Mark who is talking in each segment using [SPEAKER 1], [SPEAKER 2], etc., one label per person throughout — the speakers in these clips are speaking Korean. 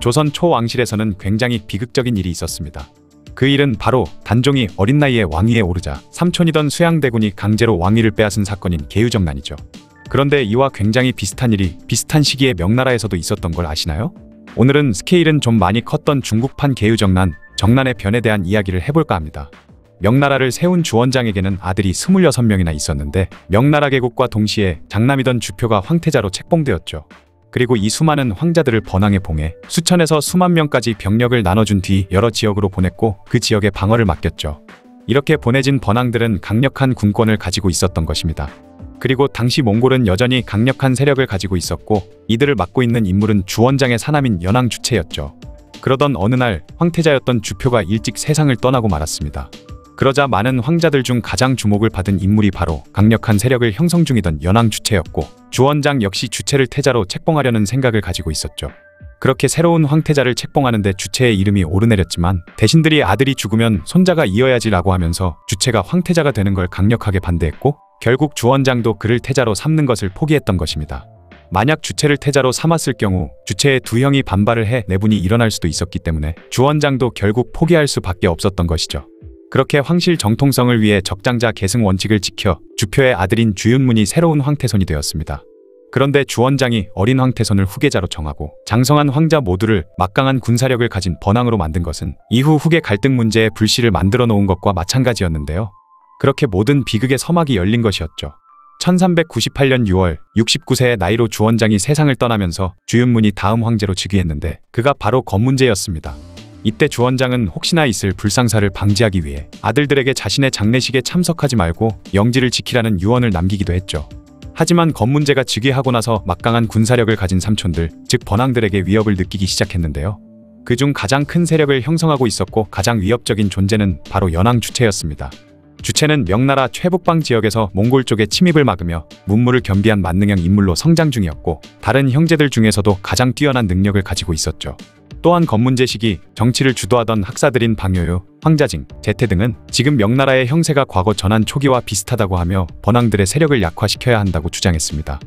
[SPEAKER 1] 조선 초왕실에서는 굉장히 비극적인 일이 있었습니다. 그 일은 바로 단종이 어린 나이에 왕위에 오르자 삼촌이던 수양대군이 강제로 왕위를 빼앗은 사건인 계유정난이죠. 그런데 이와 굉장히 비슷한 일이 비슷한 시기에 명나라에서도 있었던 걸 아시나요? 오늘은 스케일은 좀 많이 컸던 중국판 계유정난, 정난의 변에 대한 이야기를 해볼까 합니다. 명나라를 세운 주원장에게는 아들이 26명이나 있었는데 명나라 개국과 동시에 장남이던 주표가 황태자로 책봉되었죠. 그리고 이 수많은 황자들을 번항에 봉해 수천에서 수만 명까지 병력을 나눠준 뒤 여러 지역으로 보냈고 그 지역의 방어를 맡겼죠. 이렇게 보내진 번항들은 강력한 군권을 가지고 있었던 것입니다. 그리고 당시 몽골은 여전히 강력한 세력을 가지고 있었고 이들을 맡고 있는 인물은 주원장의 사남인 연항주체였죠. 그러던 어느 날 황태자였던 주표가 일찍 세상을 떠나고 말았습니다. 그러자 많은 황자들 중 가장 주목을 받은 인물이 바로 강력한 세력을 형성 중이던 연항주체였고 주원장 역시 주체를 태자로 책봉하려는 생각을 가지고 있었죠. 그렇게 새로운 황태자를 책봉하는데 주체의 이름이 오르내렸지만 대신들이 아들이 죽으면 손자가 이어야지라고 하면서 주체가 황태자가 되는 걸 강력하게 반대했고 결국 주원장도 그를 태자로 삼는 것을 포기했던 것입니다. 만약 주체를 태자로 삼았을 경우 주체의 두 형이 반발을 해 내분이 일어날 수도 있었기 때문에 주원장도 결국 포기할 수밖에 없었던 것이죠. 그렇게 황실 정통성을 위해 적장자 계승 원칙을 지켜 주표의 아들인 주윤문이 새로운 황태손이 되었습니다. 그런데 주원장이 어린 황태손을 후계자로 정하고 장성한 황자 모두를 막강한 군사력을 가진 번항으로 만든 것은 이후 후계 갈등 문제에 불씨를 만들어 놓은 것과 마찬가지였는데요. 그렇게 모든 비극의 서막이 열린 것이었죠. 1398년 6월 69세의 나이로 주원장이 세상을 떠나면서 주윤문이 다음 황제로 즉위했는데 그가 바로 건문제였습니다. 이때 주원장은 혹시나 있을 불상사를 방지하기 위해 아들들에게 자신의 장례식에 참석하지 말고 영지를 지키라는 유언을 남기기도 했죠. 하지만 건문제가 즉위하고 나서 막강한 군사력을 가진 삼촌들, 즉 번항들에게 위협을 느끼기 시작했는데요. 그중 가장 큰 세력을 형성하고 있었고 가장 위협적인 존재는 바로 연항주체였습니다. 주체는 명나라 최북방 지역에서 몽골 쪽의 침입을 막으며 문무를 겸비한 만능형 인물로 성장 중이었고 다른 형제들 중에서도 가장 뛰어난 능력을 가지고 있었죠. 또한 건문제 시기 정치를 주도하던 학사들인 방요유, 황자징, 제태 등은 지금 명나라의 형세가 과거 전한 초기와 비슷하다고 하며 번항들의 세력을 약화시켜야 한다고 주장했습니다.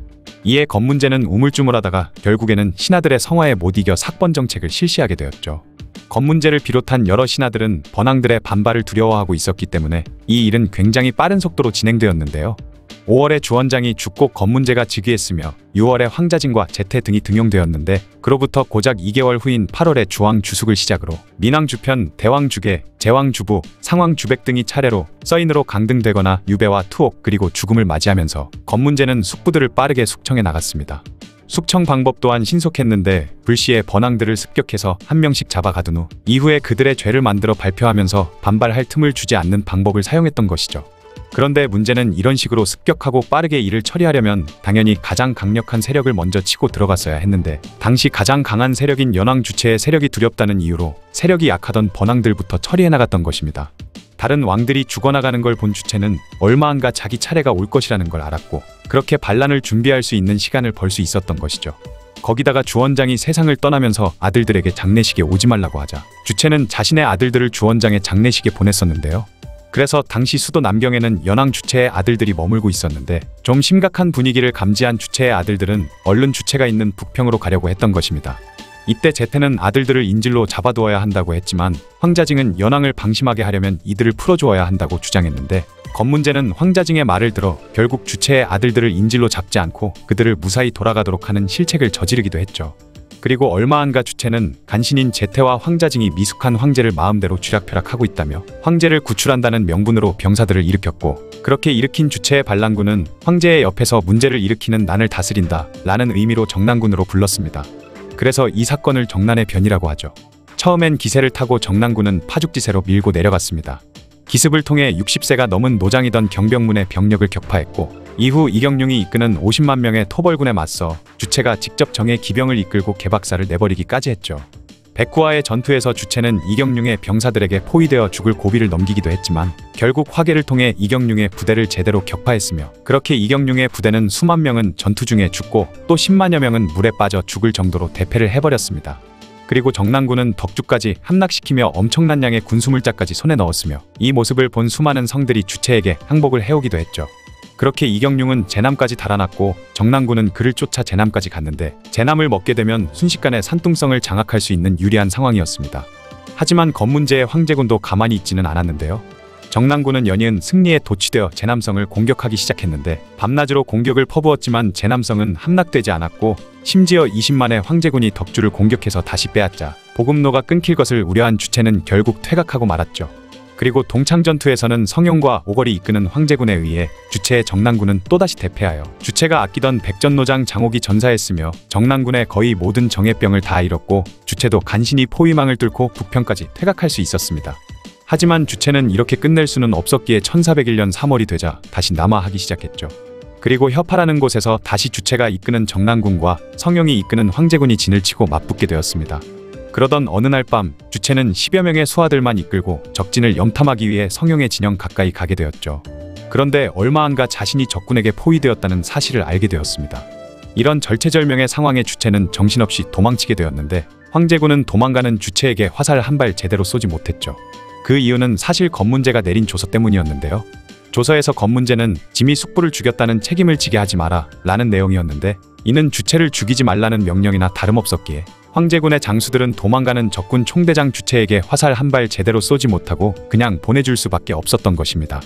[SPEAKER 1] 이에 건문제는 우물쭈물하다가 결국에는 신하들의 성화에 못 이겨 삭번 정책을 실시하게 되었죠. 건문제를 비롯한 여러 신하들은 번항들의 반발을 두려워하고 있었기 때문에 이 일은 굉장히 빠른 속도로 진행되었는데요. 5월에 주원장이 죽고 건문제가 즉위했으며 6월에 황자징과 제태 등이 등용되었는데 그로부터 고작 2개월 후인 8월에 주왕주숙을 시작으로 민왕주편, 대왕주계, 제왕주부, 상왕주백 등이 차례로 서인으로 강등되거나 유배와 투옥 그리고 죽음을 맞이하면서 건문제는 숙부들을 빠르게 숙청해 나갔습니다. 숙청 방법 또한 신속했는데 불시에 번항들을 습격해서 한 명씩 잡아 가둔 후 이후에 그들의 죄를 만들어 발표하면서 반발할 틈을 주지 않는 방법을 사용했던 것이죠. 그런데 문제는 이런 식으로 습격하고 빠르게 일을 처리하려면 당연히 가장 강력한 세력을 먼저 치고 들어갔어야 했는데 당시 가장 강한 세력인 연왕주체의 세력이 두렵다는 이유로 세력이 약하던 번항들부터 처리해 나갔던 것입니다. 다른 왕들이 죽어나가는 걸 본 주체는 얼마 안가 자기 차례가 올 것이라는 걸 알았고 그렇게 반란을 준비할 수 있는 시간을 벌 수 있었던 것이죠. 거기다가 주원장이 세상을 떠나면서 아들들에게 장례식에 오지 말라고 하자 주체는 자신의 아들들을 주원장의 장례식에 보냈었는데요. 그래서 당시 수도 남경에는 연왕주체의 아들들이 머물고 있었는데 좀 심각한 분위기를 감지한 주체의 아들들은 얼른 주체가 있는 북평으로 가려고 했던 것입니다. 이때 제태는 아들들을 인질로 잡아두어야 한다고 했지만 황자징은 연왕을 방심하게 하려면 이들을 풀어주어야 한다고 주장했는데 건문제는 황자징의 말을 들어 결국 주체의 아들들을 인질로 잡지 않고 그들을 무사히 돌아가도록 하는 실책을 저지르기도 했죠. 그리고 얼마 안가 주체는 간신인 제태와 황자징이 미숙한 황제를 마음대로 쥐락펴락하고 있다며 황제를 구출한다는 명분으로 병사들을 일으켰고 그렇게 일으킨 주체의 반란군은 황제의 옆에서 문제를 일으키는 난을 다스린다 라는 의미로 정난군으로 불렀습니다. 그래서 이 사건을 정난의 변이라고 하죠. 처음엔 기세를 타고 정난군은 파죽지세로 밀고 내려갔습니다. 기습을 통해 60세가 넘은 노장이던 경병문의 병력을 격파했고 이후 이경룡이 이끄는 50만 명의 토벌군에 맞서 주체가 직접 정예 기병을 이끌고 개박살을 내버리기까지 했죠. 백구와의 전투에서 주체는 이경룡의 병사들에게 포위되어 죽을 고비를 넘기기도 했지만 결국 화계를 통해 이경룡의 부대를 제대로 격파했으며 그렇게 이경룡의 부대는 수만 명은 전투 중에 죽고 또 10만여 명은 물에 빠져 죽을 정도로 대패를 해버렸습니다. 그리고 정난군은 덕주까지 함락시키며 엄청난 양의 군수물자까지 손에 넣었으며 이 모습을 본 수많은 성들이 주체에게 항복을 해오기도 했죠. 그렇게 이경룡은 제남까지 달아났고 정난군은 그를 쫓아 제남까지 갔는데 제남을 먹게 되면 순식간에 산둥성을 장악할 수 있는 유리한 상황이었습니다. 하지만 검문제의 황제군도 가만히 있지는 않았는데요. 정난군은 연이은 승리에 도취되어 제남성을 공격하기 시작했는데 밤낮으로 공격을 퍼부었지만 제남성은 함락되지 않았고 심지어 20만의 황제군이 덕주를 공격해서 다시 빼앗자 보급로가 끊길 것을 우려한 주체는 결국 퇴각하고 말았죠. 그리고 동창전투에서는 성용과 오걸이 이끄는 황제군에 의해 주체의 정난군은 또다시 대패하여 주체가 아끼던 백전노장 장옥이 전사했으며 정난군의 거의 모든 정예병을 다 잃었고 주체도 간신히 포위망을 뚫고 북편까지 퇴각할 수 있었습니다. 하지만 주체는 이렇게 끝낼 수는 없었기에 1401년 3월이 되자 다시 남하하기 시작했죠. 그리고 협하라는 곳에서 다시 주체가 이끄는 정난군과 성용이 이끄는 황제군이 진을 치고 맞붙게 되었습니다. 그러던 어느 날 밤 주체는 10여 명의 수하들만 이끌고 적진을 염탐하기 위해 성용의 진영 가까이 가게 되었죠. 그런데 얼마 안 가 자신이 적군에게 포위되었다는 사실을 알게 되었습니다. 이런 절체절명의 상황에 주체는 정신없이 도망치게 되었는데 황제군은 도망가는 주체에게 화살 한 발 제대로 쏘지 못했죠. 그 이유는 사실 검문제가 내린 조서 때문이었는데요. 조서에서 검문제는 짐이 숙부를 죽였다는 책임을 지게 하지 마라 라는 내용이었는데 이는 주체를 죽이지 말라는 명령이나 다름없었기에 황제군의 장수들은 도망가는 적군 총대장 주체에게 화살 한 발 제대로 쏘지 못하고 그냥 보내줄 수밖에 없었던 것입니다.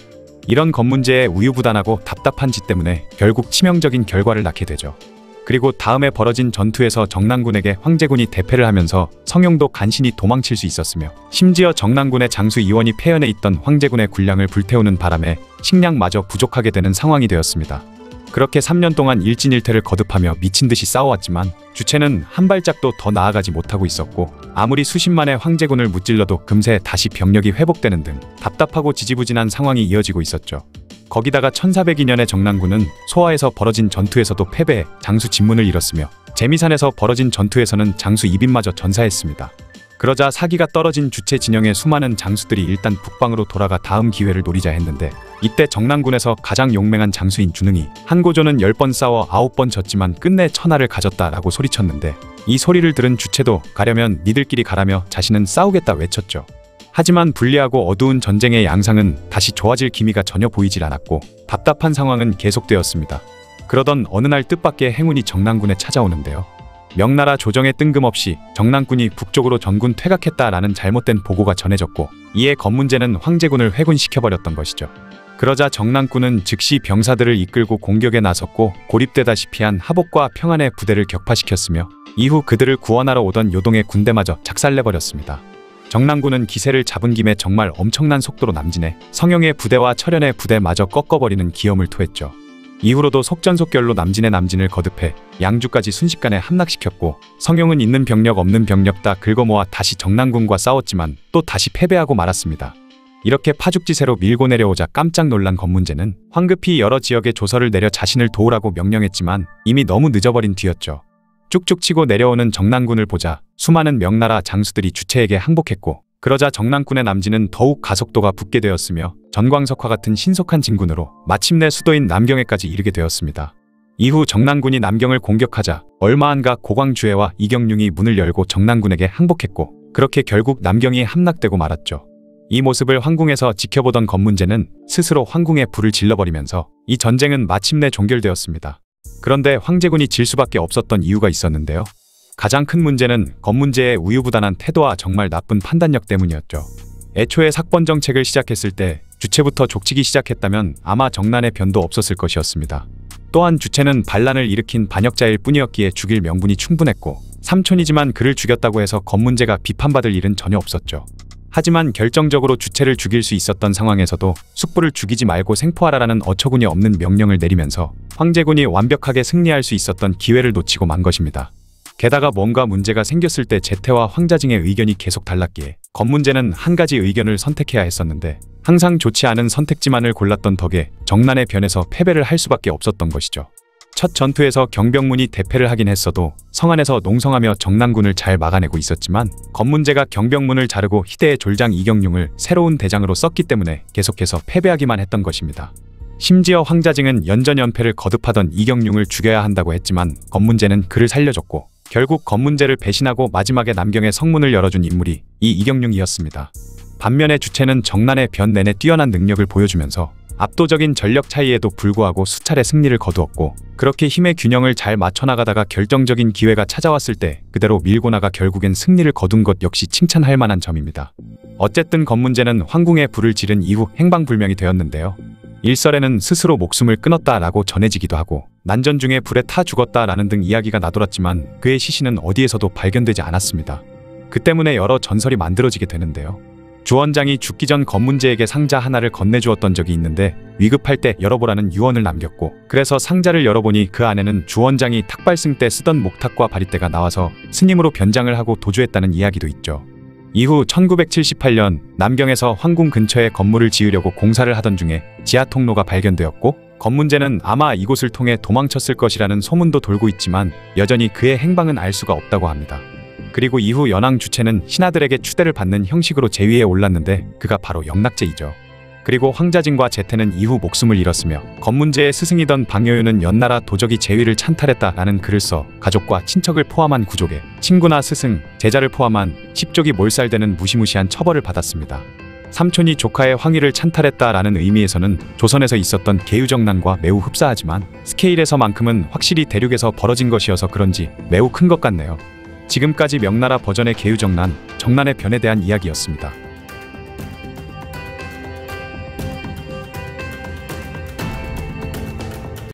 [SPEAKER 1] 이런 검문제에 우유부단하고 답답한 짓 때문에 결국 치명적인 결과를 낳게 되죠. 그리고 다음에 벌어진 전투에서 정난군에게 황제군이 대패를 하면서 성용도 간신히 도망칠 수 있었으며 심지어 정난군의 장수 이원이 폐연해 있던 황제군의 군량을 불태우는 바람에 식량마저 부족하게 되는 상황이 되었습니다. 그렇게 3년 동안 일진일퇴를 거듭하며 미친듯이 싸워왔지만 주체는 한 발짝도 더 나아가지 못하고 있었고 아무리 수십만의 황제군을 무찔러도 금세 다시 병력이 회복되는 등 답답하고 지지부진한 상황이 이어지고 있었죠. 거기다가 1402년의 정난군은 소하에서 벌어진 전투에서도 패배해 장수 진문을 잃었으며 재미산에서 벌어진 전투에서는 장수 이빈마저 전사했습니다. 그러자 사기가 떨어진 주체 진영의 수많은 장수들이 일단 북방으로 돌아가 다음 기회를 노리자 했는데 이때 정난군에서 가장 용맹한 장수인 준응이 한고조는 10번 싸워 9번 졌지만 끝내 천하를 가졌다라고 소리쳤는데 이 소리를 들은 주체도 가려면 니들끼리 가라며 자신은 싸우겠다 외쳤죠. 하지만 불리하고 어두운 전쟁의 양상은 다시 좋아질 기미가 전혀 보이질 않았고 답답한 상황은 계속되었습니다. 그러던 어느 날 뜻밖의 행운이 정난군에 찾아오는데요. 명나라 조정에 뜬금없이 정난군이 북쪽으로 전군 퇴각했다라는 잘못된 보고가 전해졌고 이에 검문제는 황제군을 회군시켜버렸던 것이죠. 그러자 정난군은 즉시 병사들을 이끌고 공격에 나섰고 고립되다시피 한 하복과 평안의 부대를 격파시켰으며 이후 그들을 구원하러 오던 요동의 군대마저 작살내버렸습니다. 정난군은 기세를 잡은 김에 정말 엄청난 속도로 남진해 성용의 부대와 철현의 부대마저 꺾어버리는 기염을 토했죠. 이후로도 속전속결로 남진을 거듭해 양주까지 순식간에 함락시켰고 성용은 있는 병력 없는 병력 다 긁어모아 다시 정난군과 싸웠지만 또 다시 패배하고 말았습니다. 이렇게 파죽지세로 밀고 내려오자 깜짝 놀란 검문제는 황급히 여러 지역에 조서를 내려 자신을 도우라고 명령했지만 이미 너무 늦어버린 뒤였죠. 쭉쭉 치고 내려오는 정난군을 보자 수많은 명나라 장수들이 주체에게 항복했고 그러자 정난군의 남진은 더욱 가속도가 붙게 되었으며 전광석화 같은 신속한 진군으로 마침내 수도인 남경에까지 이르게 되었습니다. 이후 정난군이 남경을 공격하자 얼마 안 가 고광주애와 이경룡이 문을 열고 정난군에게 항복했고 그렇게 결국 남경이 함락되고 말았죠. 이 모습을 황궁에서 지켜보던 검문제는 스스로 황궁에 불을 질러버리면서 이 전쟁은 마침내 종결되었습니다. 그런데 황제군이 질 수밖에 없었던 이유가 있었는데요. 가장 큰 문제는 검문제의 우유부단한 태도와 정말 나쁜 판단력 때문이었죠. 애초에 삭번 정책을 시작했을 때 주체부터 족치기 시작했다면 아마 정난의 변도 없었을 것이었습니다. 또한 주체는 반란을 일으킨 반역자일 뿐이었기에 죽일 명분이 충분했고 삼촌이지만 그를 죽였다고 해서 검문제가 비판받을 일은 전혀 없었죠. 하지만 결정적으로 주체를 죽일 수 있었던 상황에서도 숙부를 죽이지 말고 생포하라라는 어처구니 없는 명령을 내리면서 황제군이 완벽하게 승리할 수 있었던 기회를 놓치고 만 것입니다. 게다가 뭔가 문제가 생겼을 때 제태와 황자징의 의견이 계속 달랐기에 검문제는 한 가지 의견을 선택해야 했었는데 항상 좋지 않은 선택지만을 골랐던 덕에 정난의 변에서 패배를 할 수밖에 없었던 것이죠. 첫 전투에서 경병문이 대패를 하긴 했어도 성안에서 농성하며 정난군을 잘 막아내고 있었지만 검문제가 경병문을 자르고 희대의 졸장 이경룡을 새로운 대장으로 썼기 때문에 계속해서 패배하기만 했던 것입니다. 심지어 황자징은 연전연패를 거듭하던 이경룡을 죽여야 한다고 했지만 검문제는 그를 살려줬고 결국 검문제를 배신하고 마지막에 남경의 성문을 열어준 인물이 이 이경룡이었습니다. 반면에 주체는 정난의 변 내내 뛰어난 능력을 보여주면서 압도적인 전력 차이에도 불구하고 수차례 승리를 거두었고, 그렇게 힘의 균형을 잘 맞춰나가다가 결정적인 기회가 찾아왔을 때 그대로 밀고 나가 결국엔 승리를 거둔 것 역시 칭찬할 만한 점입니다. 어쨌든 건문제는 황궁에 불을 지른 이후 행방불명이 되었는데요. 일설에는 스스로 목숨을 끊었다라고 전해지기도 하고, 난전 중에 불에 타 죽었다라는 등 이야기가 나돌았지만 그의 시신은 어디에서도 발견되지 않았습니다. 그 때문에 여러 전설이 만들어지게 되는데요. 주원장이 죽기 전 건문제에게 상자 하나를 건네주었던 적이 있는데, 위급할 때 열어보라는 유언을 남겼고, 그래서 상자를 열어보니 그 안에는 주원장이 탁발승 때 쓰던 목탁과 바리떼가 나와서 스님으로 변장을 하고 도주했다는 이야기도 있죠. 이후 1978년 남경에서 황궁 근처에 건물을 지으려고 공사를 하던 중에 지하 통로가 발견되었고, 건문제는 아마 이곳을 통해 도망쳤을 것이라는 소문도 돌고 있지만 여전히 그의 행방은 알 수가 없다고 합니다. 그리고 이후 연왕 주체는 신하들에게 추대를 받는 형식으로 제위에 올랐는데 그가 바로 영락제이죠. 그리고 황자진과 제태는 이후 목숨을 잃었으며, 건문제의 스승이던 방여유는 연나라 도적이 제위를 찬탈했다라는 글을 써 가족과 친척을 포함한 구족에 친구나 스승, 제자를 포함한 10족이 몰살되는 무시무시한 처벌을 받았습니다. 삼촌이 조카의 황위를 찬탈했다라는 의미에서는 조선에서 있었던 계유정난과 매우 흡사하지만 스케일에서만큼은 확실히 대륙에서 벌어진 것이어서 그런지 매우 큰 것 같네요. 지금까지 명나라 버전의 계유정난, 정난의 변에 대한 이야기였습니다.